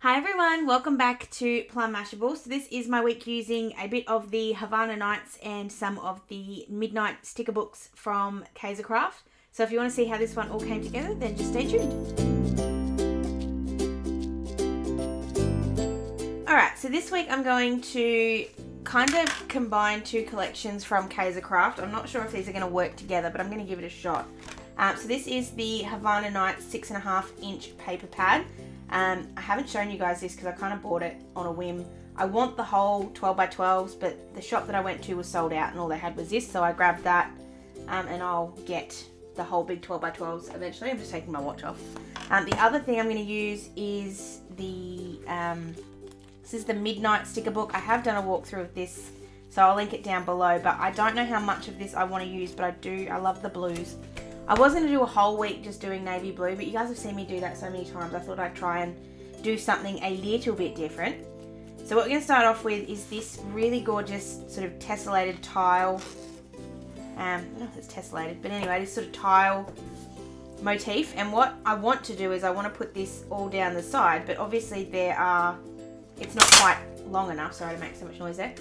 Hi everyone, welcome back to Plum Mashable. So this is my week using a bit of the Havana Nights and some of the Midnight sticker books from Kaisercraft. So if you want to see how this one all came together, then just stay tuned. Alright, so this week I'm going to kind of combine two collections from Kaisercraft. I'm not sure if these are going to work together, but I'm going to give it a shot. So this is the Havana Nights 6.5-inch paper pad. I haven't shown you guys this because I kind of bought it on a whim. I want the whole 12x12s, but the shop that I went to was sold out and all they had was this, so I grabbed that and I'll get the whole big 12x12s eventually. I'm just taking my watch off. The other thing I'm going to use is the, this is the Midnight sticker book. I have done a walkthrough of this, so I'll link it down below, but I don't know how much of this I want to use, but I love the blues. I was going to do a whole week just doing navy blue, but you guys have seen me do that so many times. I thought I'd try and do something a little bit different. So what we're going to start off with is this really gorgeous sort of tessellated tile. I don't know if it's tessellated, but anyway, this sort of tile motif. And what I want to do is I want to put this all down the side, but obviously it's not quite long enough. Sorry to make so much noise there.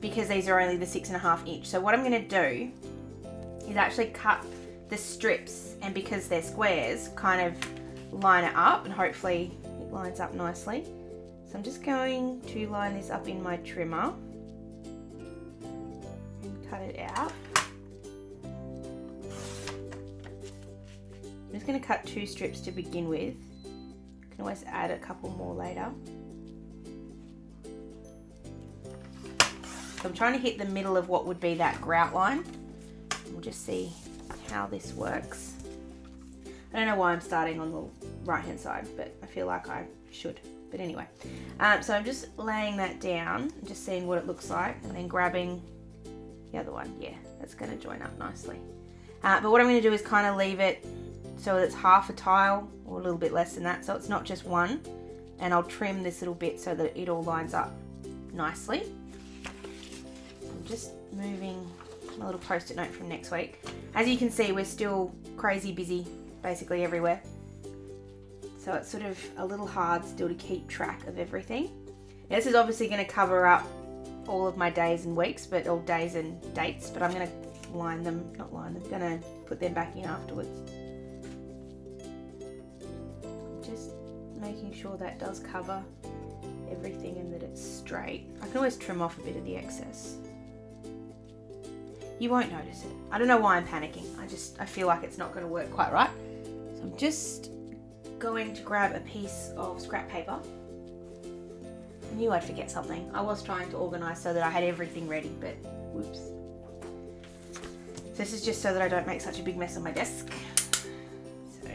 Because these are only the 6.5-inch. So what I'm going to do is actually cut the strips, and because they're squares, kind of line it up, and hopefully it lines up nicely. So I'm just going to line this up in my trimmer and cut it out. I'm just going to cut 2 strips to begin with. You can always add a couple more later. So I'm trying to hit the middle of what would be that grout line. We'll just see how this works. I don't know why I'm starting on the right hand side, but I feel like I should. But anyway, so I'm just laying that down, just seeing what it looks like, and then grabbing the other one. Yeah, that's going to join up nicely. But what I'm going to do is kind of leave it so that it's half a tile, or a little bit less than that, so it's not just one. And I'll trim this little bit so that it all lines up nicely. I'm just moving a little post-it note from next week. As you can see, we're still crazy busy basically everywhere, so it's sort of a little hard still to keep track of everything. Now, this is obviously going to cover up all of my days and weeks, or days and dates, but I'm going to line them, not line them, I'm going to put them back in afterwards. Just making sure that does cover everything and that it's straight. I can always trim off a bit of the excess. You won't notice it. I don't know why I'm panicking. I feel like it's not going to work quite right. So I'm just going to grab a piece of scrap paper. I knew I'd forget something. I was trying to organise so that I had everything ready, but whoops. So this is just so that I don't make such a big mess on my desk. So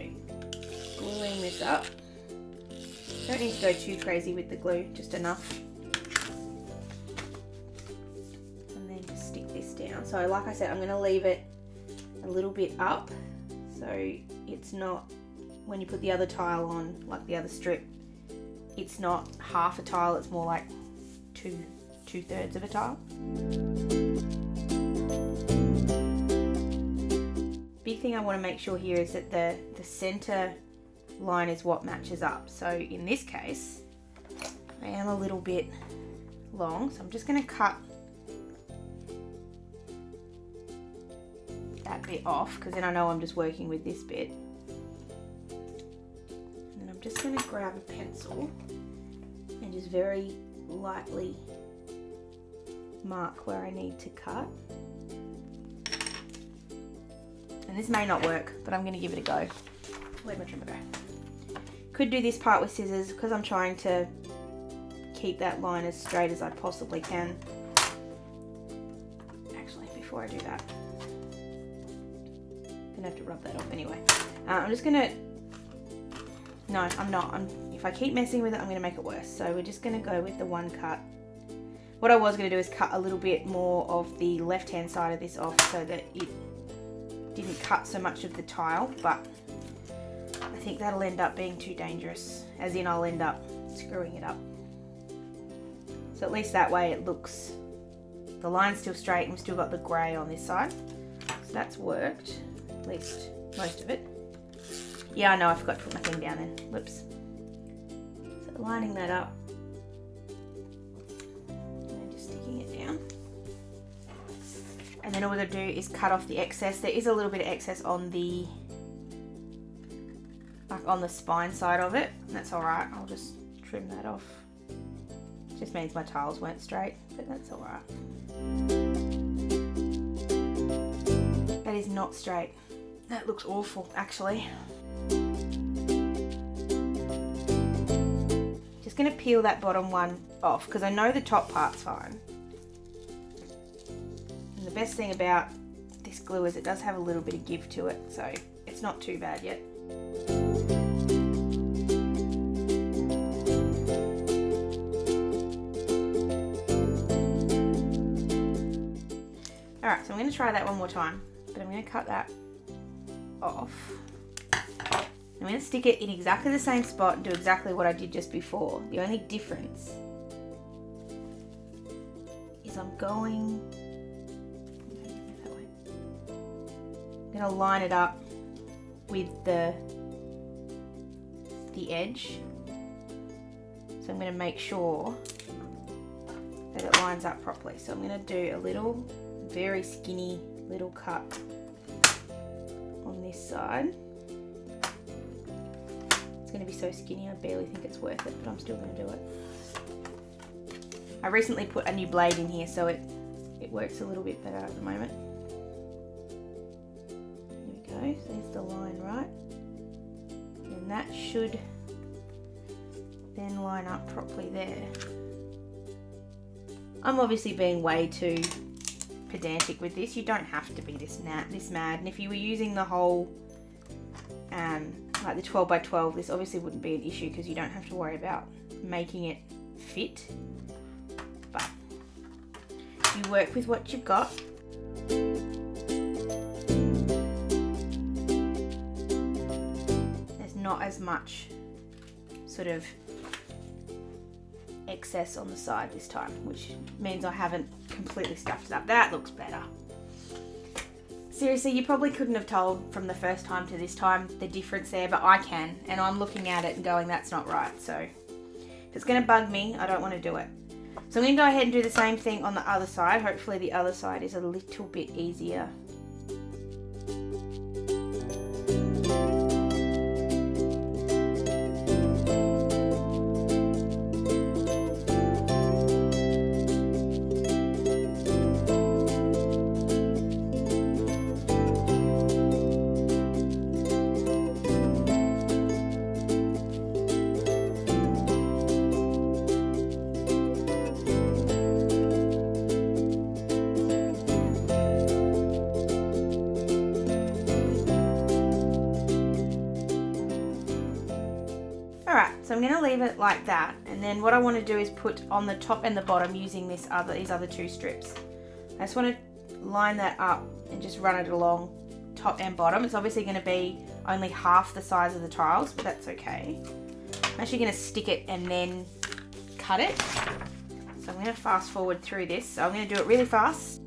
gluing this up. Don't need to go too crazy with the glue, just enough. So like I said, I'm going to leave it a little bit up, so it's not, when you put the other tile on, like the other strip, it's not half a tile, it's more like two-thirds of a tile. Big thing I want to make sure here is that the center line is what matches up. So in this case, I am a little bit long, so I'm just going to cut that bit off, because then I know I'm just working with this bit. And then I'm just going to grab a pencil and just very lightly mark where I need to cut. And this may not work, but I'm going to give it a go. Where'd my trimmer go? Could do this part with scissors, because I'm trying to keep that line as straight as I possibly can. Actually, before I do that, have to rub that off anyway. I'm just gonna, no, I'm not. If I keep messing with it, I'm gonna make it worse. So we're just gonna go with the one cut. What I was gonna do is cut a little bit more of the left-hand side of this off so that it didn't cut so much of the tile, but I think that'll end up being too dangerous, as in I'll end up screwing it up. So at least that way it looks, the line's still straight and we've still got the grey on this side. So that's worked. At least most of it. Yeah, I know, I forgot to put my thing down then. Whoops. So lining that up and just sticking it down. And then all we're going to do is cut off the excess. There is a little bit of excess on the spine side of it. That's alright, I'll just trim that off. Just means my tiles weren't straight, but that's alright. That is not straight. That looks awful, actually. Just going to peel that bottom one off because I know the top part's fine. And the best thing about this glue is it does have a little bit of give to it, so it's not too bad yet. Alright, so I'm going to try that one more time, but I'm going to cut that off. I'm going to stick it in exactly the same spot and do exactly what I did just before. The only difference is I'm going to line it up with the edge. So I'm going to make sure that it lines up properly. So I'm going to do a little, very skinny little cut on this side. It's going to be so skinny I barely think it's worth it, but I'm still going to do it. I recently put a new blade in here, so it works a little bit better at the moment. There we go, so there's the line, right? And that should then line up properly there. I'm obviously being way too pedantic with this. You don't have to be this mad, and if you were using the whole like the 12 by 12, this obviously wouldn't be an issue because you don't have to worry about making it fit, but you work with what you've got. There's not as much sort of excess on the side this time, which means I haven't completely stuffed it up. That looks better. Seriously, you probably couldn't have told from the first time to this time the difference there, but I can, and I'm looking at it and going, that's not right. So if it's going to bug me, I don't want to do it. So I'm going to go ahead and do the same thing on the other side. Hopefully the other side is a little bit easier. So I'm going to leave it like that, and then what I want to do is put on the top and the bottom using these other two strips. I just want to line that up and just run it along top and bottom. It's obviously going to be only half the size of the tiles, but that's okay. I'm actually going to stick it and then cut it. So I'm going to fast forward through this. So I'm going to do it really fast.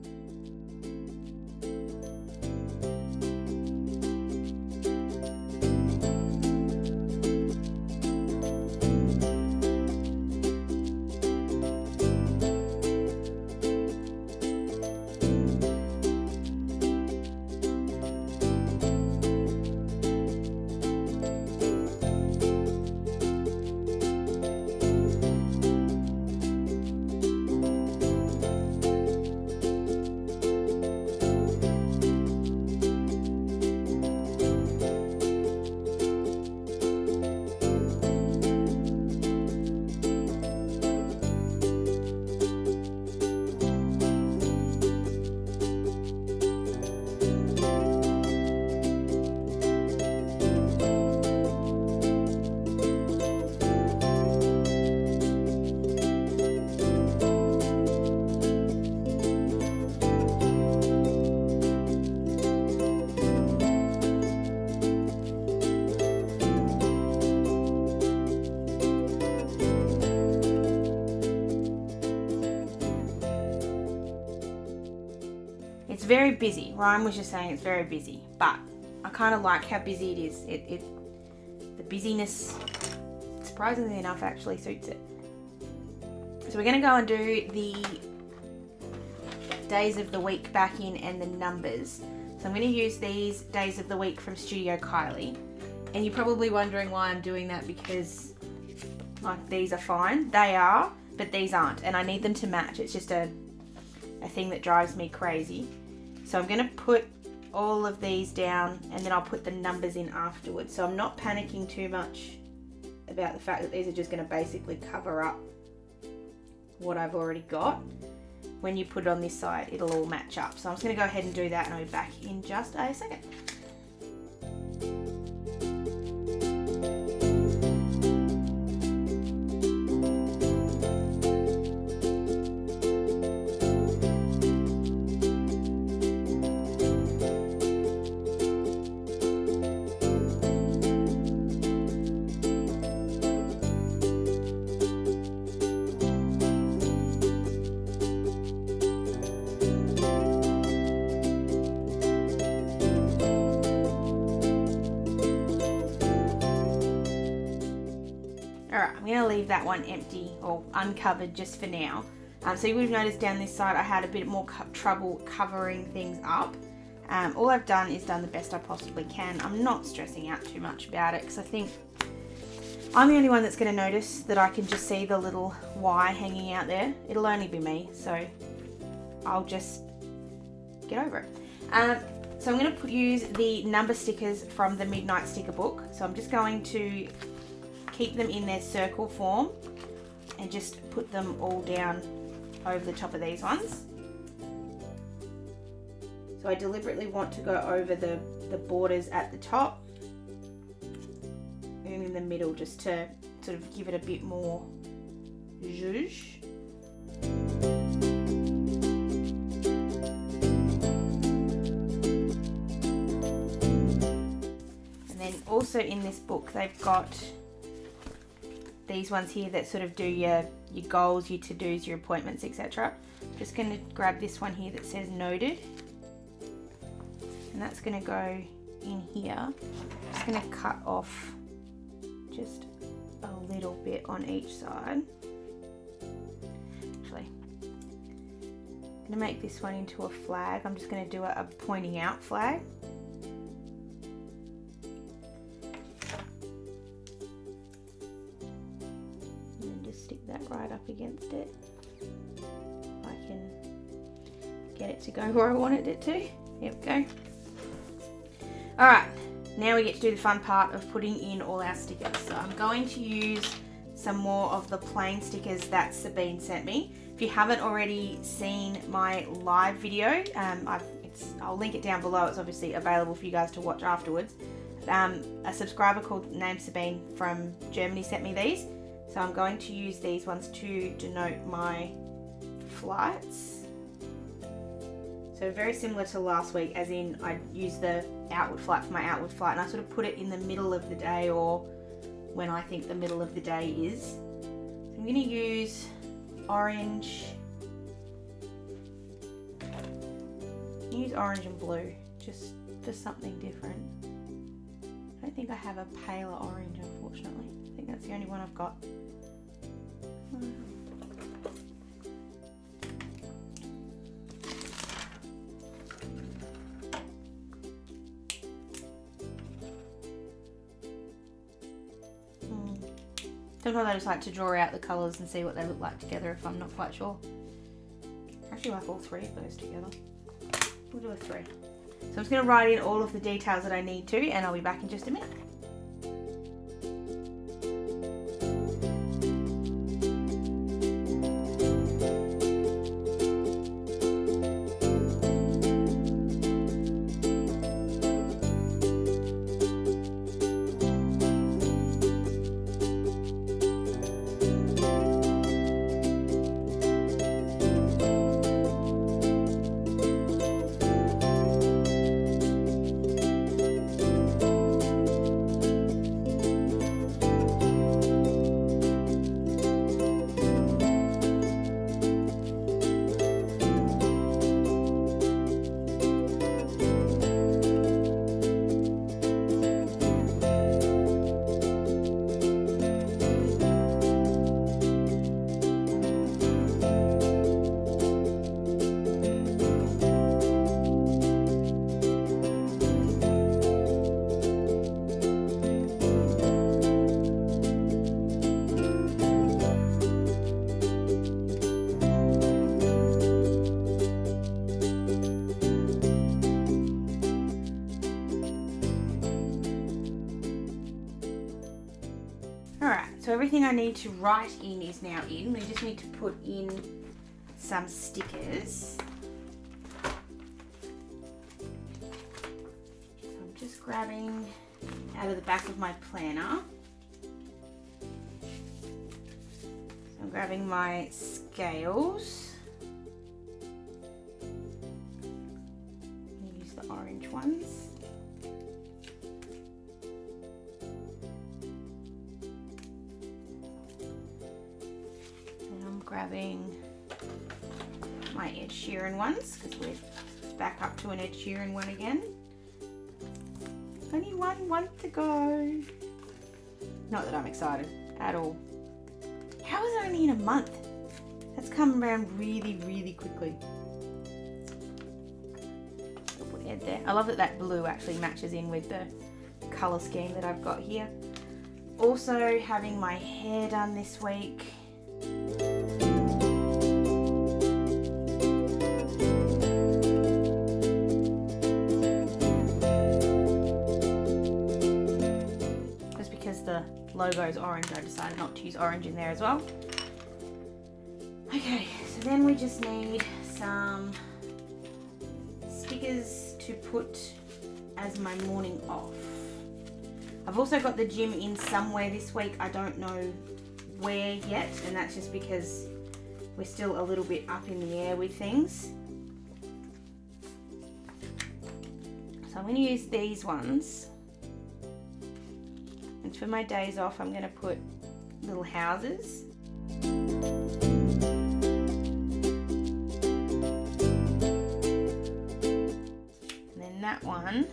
It's very busy. Ryan was just saying it's very busy, but I kind of like how busy it is. The busyness, it's surprisingly enough actually suits it. So we're going to go and do the days of the week back in and the numbers. So I'm going to use these days of the week from Studio Kylie. And you're probably wondering why I'm doing that, because like these are fine. They are, but these aren't. And I need them to match. It's just a thing that drives me crazy. So I'm going to put all of these down and then I'll put the numbers in afterwards. So I'm not panicking too much about the fact that these are just going to basically cover up what I've already got. When you put it on this side, it'll all match up. So I'm just going to go ahead and do that and I'll be back in just a second. I'm going to leave that one empty or uncovered just for now. So you would have noticed down this side I had a bit more trouble covering things up. All I've done is done the best I possibly can. I'm not stressing out too much about it because I think I'm the only one that's going to notice that I can just see the little Y hanging out there. It'll only be me, so I'll just get over it. So I'm going to use the number stickers from the Midnight Sticker Book. So I'm just going to keep them in their circle form and just put them all down over the top of these ones. So I deliberately want to go over the borders at the top and in the middle just to sort of give it a bit more zhuzh. And then also in this book they've got these ones here that sort of do your goals, your to-dos, your appointments, etc. Just going to grab this one here that says noted. And that's going to go in here. I'm just going to cut off just a little bit on each side. Actually, I'm going to make this one into a flag. I'm just going to do a pointing out flag. Stick that right up against it. I can get it to go where I wanted it to. There we go. Alright, now we get to do the fun part of putting in all our stickers. So I'm going to use some more of the plain stickers that Sabine sent me. If you haven't already seen my live video, I'll link it down below. It's obviously available for you guys to watch afterwards. A subscriber named Sabine from Germany sent me these. So I'm going to use these ones to denote my flights. So very similar to last week, as in I used the outward flight for my outward flight and I sort of put it in the middle of the day or when I think the middle of the day is. So I'm going to use orange. Use orange and blue just for something different. I don't think I have a paler orange, unfortunately. I think that's the only one I've got. Sometimes I just like to draw out the colours and see what they look like together if I'm not quite sure. I actually like all three of those together. We'll do a 3. So I'm just going to write in all of the details that I need to and I'll be back in just a minute. everything I need to write in is now in. We just need to put in some stickers. So I'm just grabbing out of the back of my planner. So I'm grabbing my scales. Use the orange ones. Grabbing my Ed Sheeran ones because we're back up to an Ed Sheeran one again. Only one month to go. Not that I'm excited at all. How is it only in a month? That's come around really, really quickly. I'll put Ed there. I love that that blue actually matches in with the colour scheme that I've got here. Also having my hair done this week. Just because the logo is orange, I decided not to use orange in there as well. Okay, so then we just need some stickers to put as my morning off. I've also got the gym in somewhere this week. I don't know where yet, and that's just because we're still a little bit up in the air with things. So I'm going to use these ones, and for my days off I'm going to put little houses. And then that one,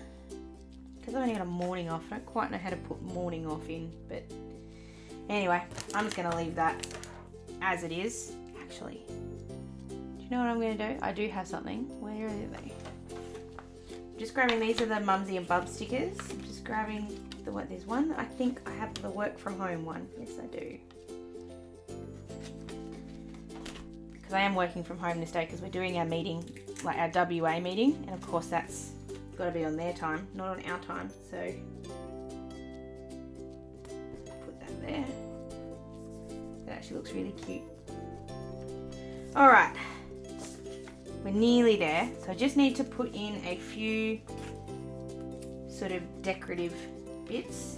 because I've only got a morning off, I don't quite know how to put morning off in, but anyway, I'm just going to leave that as it is. Actually, do you know what I'm going to do? I do have something. Where are they? I'm just grabbing, these are the Mumsy and Bub stickers. I'm just grabbing the what? There's one that I think I have, the work from home one. Yes, I do. Because I am working from home this day because we're doing our meeting, like our WA meeting, and of course that's got to be on their time, not on our time. So put that there. That actually looks really cute. Alright, we're nearly there, so I just need to put in a few sort of decorative bits.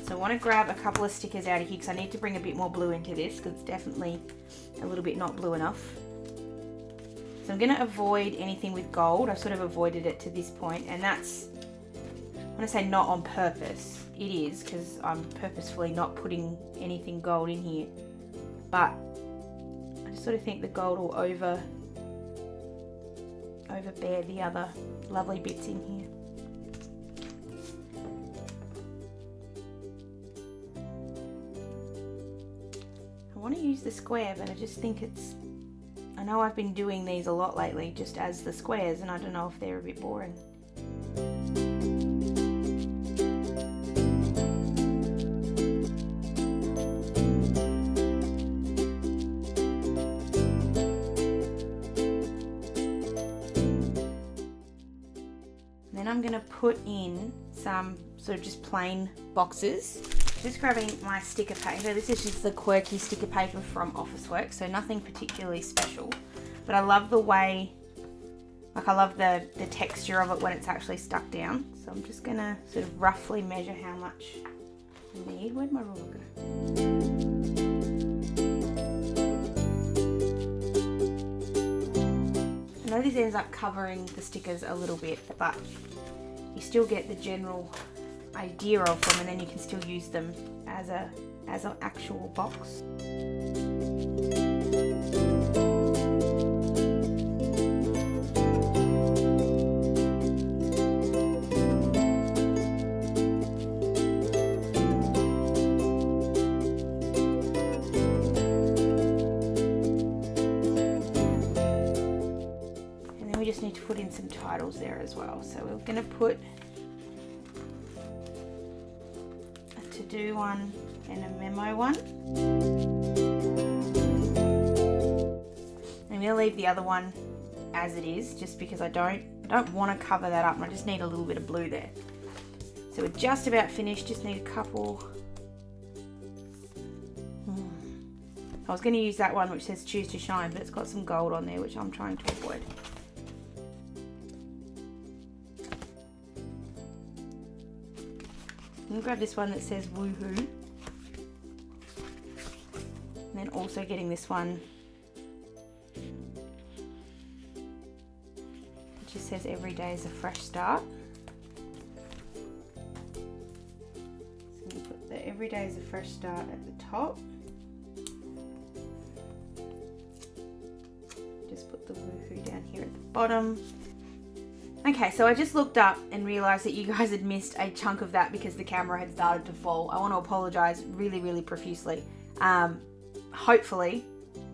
So I want to grab a couple of stickers out of here because I need to bring a bit more blue into this because it's definitely a little bit not blue enough. So I'm going to avoid anything with gold. I've sort of avoided it to this point, and that's, when I say not on purpose, it is because I'm purposefully not putting anything gold in here, but I just sort of think the gold will overbear the other lovely bits in here. I want to use the square, but I just think it's, I know I've been doing these a lot lately just as the squares, and I don't know if they're a bit boring. I'm going to put in some sort of just plain boxes. Just grabbing my sticker paper. This is just the quirky sticker paper from Officeworks, so nothing particularly special. But I love the way, like I love the texture of it when it's actually stuck down. So I'm just going to sort of roughly measure how much I need. Where'd my ruler go? I know this ends up covering the stickers a little bit, but you still get the general idea of them, and then you can still use them as an actual box. We just need to put in some titles there as well. So we're going to put a to-do one and a memo one. I'm going to leave the other one as it is, just because I don't want to cover that up, and I just need a little bit of blue there. So we're just about finished. Just need a couple I was going to use that one which says choose to shine, but it's got some gold on there which I'm trying to avoid. I'm going to grab this one that says woohoo. And then also getting this one which just says every day is a fresh start. So I'm going to put the every day is a fresh start at the top. Just put the woohoo down here at the bottom. Okay, so I just looked up and realised that you guys had missed a chunk of that because the camera had started to fall. I want to apologise really, really profusely. Hopefully,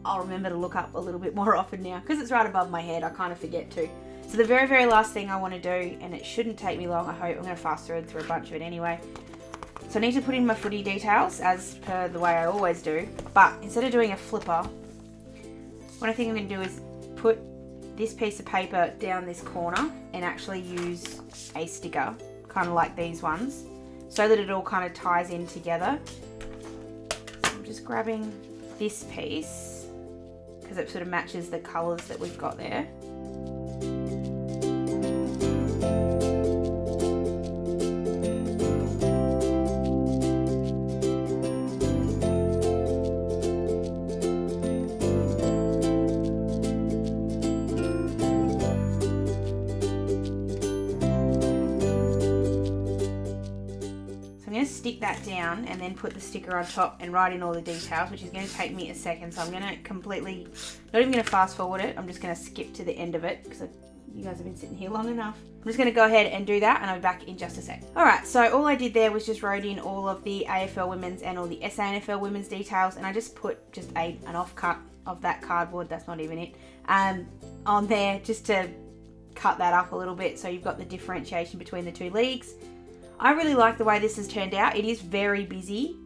I'll remember to look up a little bit more often now because it's right above my head. I kind of forget to. So the very, very last thing I want to do, and it shouldn't take me long, I hope. I'm going to fast forward through a bunch of it anyway. So I need to put in my footy details as per the way I always do. But instead of doing a flipper, what I think I'm going to do is put this piece of paper down this corner and actually use a sticker, kind of like these ones, so that it all kind of ties in together. So I'm just grabbing this piece because it sort of matches the colours that we've got there. Stick that down and then put the sticker on top and write in all the details, which is going to take me a second. So I'm going to completely, not even going to fast forward it, I'm just going to skip to the end of it because you guys have been sitting here long enough. I'm just going to go ahead and do that and I'll be back in just a sec. Alright, so all I did there was just wrote in all of the AFL women's and all the SANFL women's details, and I just put just an offcut of that cardboard, that's not even it, on there just to cut that up a little bit so you've got the differentiation between the two leagues. I really like the way this has turned out. It is very busy,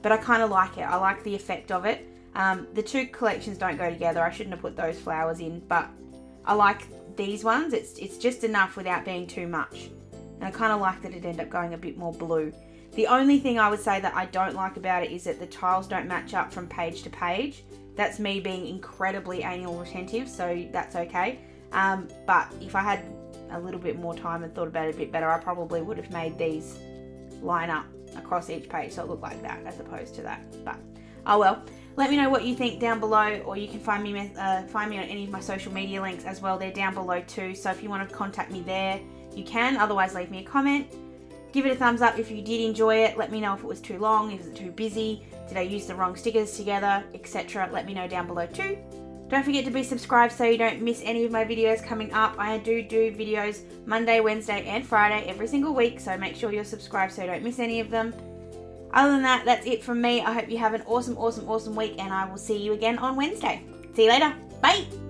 but I kind of like it. I like the effect of it. The two collections don't go together. I shouldn't have put those flowers in, but I like these ones. It's just enough without being too much. And I kind of like that it ended up going a bit more blue. The only thing I would say that I don't like about it is that the tiles don't match up from page to page. That's me being incredibly anal retentive, so that's okay. But if I had a little bit more time and thought about it a bit better, I probably would have made these line up across each page so it looked like that as opposed to that. But oh well. Let me know what you think down below, or you can find me on any of my social media links as well. They're down below too, so if you want to contact me there, you can. Otherwise, leave me a comment. Give it a thumbs up if you did enjoy it. Let me know if it was too long, if it was too busy, did I use the wrong stickers together, etc. Let me know down below too. Don't forget to be subscribed so you don't miss any of my videos coming up. I do videos Monday, Wednesday and Friday every single week, so make sure you're subscribed so you don't miss any of them. Other than that, that's it from me. I hope you have an awesome, awesome, awesome week, and I will see you again on Wednesday. See you later. Bye!